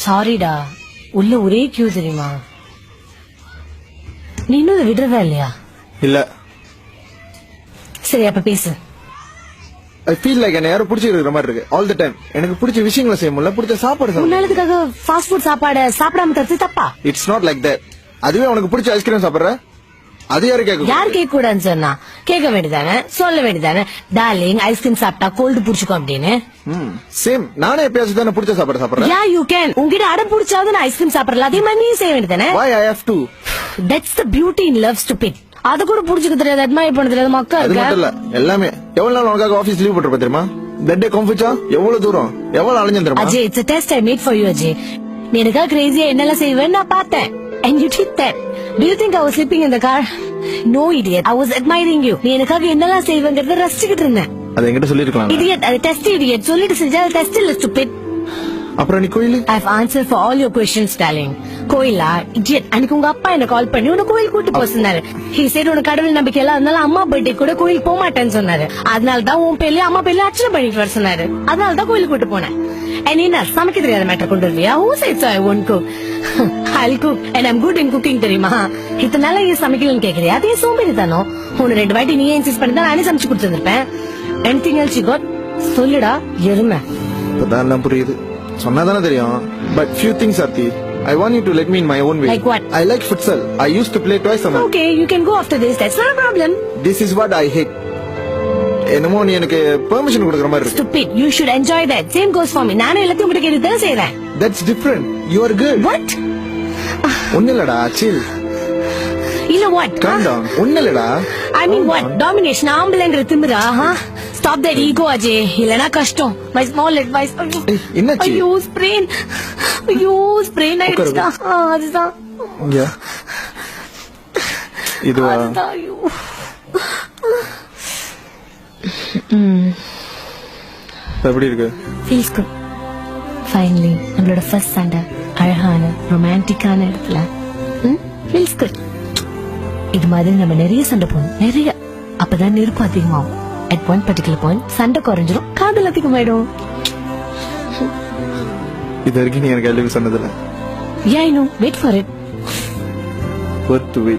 சாரிடா, உள்ள ஒரே கியூ தெரியுமா? நீ இன்னும் இதை விடுறதா இல்லையா? இல்ல. சரி, அப்ப பேசு. ஐ ஃபீல் லைக் என்ன யாரும் பிடிச்சிருக்கிற மாதிரி இருக்கு ஆல் தி டைம். எனக்கு பிடிச்ச விஷயங்களை செய்ய முடியல, பிடிச்ச சாப்பாடு சாப்பிட. முன்னாளதுக்காக ஃபாஸ்ட் ஃபுட் சாப்பாடு சாப்பிடாம தடுத்து தப்பா? It's not like that. அதுவே உனக்கு பிடிச்ச ஐஸ்கிரீம் சாப்பிடுற, அது யாரு கேட்க? யார் கேட்க கூடாதுன்னு சொன்னா? கேட்க வேண்டியதானே, சொல்ல வேண்டியதானே, டார்லிங் ஐஸ்கிரீம் சாப்பிட்டா கோல்டு புடிச்சுக்கும் அப்படின்னு. சேம், நானே எப்பயாச்சும் தானே பிடிச்ச சாப்பாடு சாப்பிடுறேன். Yeah you can. உங்ககிட்ட அடம் பிடிச்சாவது நான் ஐஸ்கிரீம் சாப்பிடல, அதே மாதிரி நீ செய்ய வேண்டியதானே. Why I have to? That's the beauty in love, stupid. அது கூட புடிச்சுக்க தெரியாது, அட்மையர் பண்ண தெரியாது, மக்கா அது மட்டும் இல்ல, எல்லாமே. எவ்வளவு நாள் உனக்காக ஆபீஸ் லீவ் போட்டுருப்ப தெரியுமா? தட் டே கம்ஃபிச்சா எவ்வளவு தூரம் எவ்வளவு அலைஞ்சு தெரியுமா? Ajay, it's a test I made for you, Ajay. நீ எனக்காக கிரேசியா என்னெல்லாம் செய்வேன்னு நான் பார்த்தேன். And you did that. Do you think I was sleeping in the car? No, idiot. I was admiring you. நீ எனக்காக என்னெல்லாம் செய்வேங்கறத ரசிச்சுக்கிட்டு இருந்தேன். அது என்கிட்ட சொல்லிருக்கலாம். Idiot, அது டெஸ்ட் idiot. சொல்லிட்டு செஞ்சா டெஸ்ட் இல்ல, stupid. அப்புறம் நீ கோயில்? I've answered for all your questions, darling. கோயிலா? Idiot. அன்னைக்கு உங்க அப்பா என்ன கால் பண்ணி உன்னை கோயில் கூட்டு போக சொன்னாரு. He said உனக்கு கடவுள் நம்பிக்கை இல்ல, அதனால அம்மா பர்த்டே கூட கோயில் போக மாட்டேன்னு சொன்னாரு. அதனால தான் உன் பேர்ல அம்மா பேர்ல அர்ச்சனை பண்ணிட்டு வர சொன்னாரு. அதனால தான் கோயில் கூட்டு போனேன். And என்ன சமைக்க தெரியாத மேட்டர் கொண்டு வருவியா? Who said so I won't cook? I'll cook and I'm good in cooking, தெரியுமா? இத்தனை நாளா ஏன் சமைக்கலன்னு கேக்குறியா? அதே சோம்பேறி தானோ. உன்னை 2 வாட்டி நீயே இன்சிஸ்ட் பண்ணி தான் நானே சமைச்சு கொடுத்துருப்பேன். Anything else you got? சொல்லுடா எருமை. இப்பதான் எல்லாம் புரியுது, சொன்னாதானே தெரியும். But few things, Arti. I want you to let me in my own way. Like what? I like futsal. I used to play twice a month. Okay, you can go after this. That's not a problem. This is what I hate. என்னமோ நீ எனக்கு permission கொடுக்குற மாதிரி இருக்கு. Stupid. You should enjoy that. Same goes for me. நானும் எல்லாத்தையும் உங்ககிட்ட கேட்டு தான் செய்றேன். That's different. You are good. What? ஒண்ணுலடா, chill. இல்ல what? Calm down. ஒண்ணுலடா. I mean what? Domination, ஆம்பளைங்கிற திமிரா? Stop that ego, Ajay. இல்லனா கஷ்டம். My small advice. என்னாச்சு? ஐயோ, sprain. ஐயோ, sprain ஆயிடுச்சா? அதுதான். Yeah. இதுவா? அதுதான், ஐயோ. எப்படி இருக்கு? Feels good. Finally, நம்மளோட first சண்டை அழகான ரொமான்டிக்கான இடத்துல. Feels good. இது மாதிரி நம்ம நிறைய சண்டை போகணும், நிறைய. அப்பதான் நெருப்பு அதிகமாகும். At one particular point, சண்டை குறைஞ்சிரும், காதல் அதிகமாயிடும். இது வரைக்கும் நீ எனக்கு சொன்னதில்ல. Yeah, I know. Wait for it. What to wait?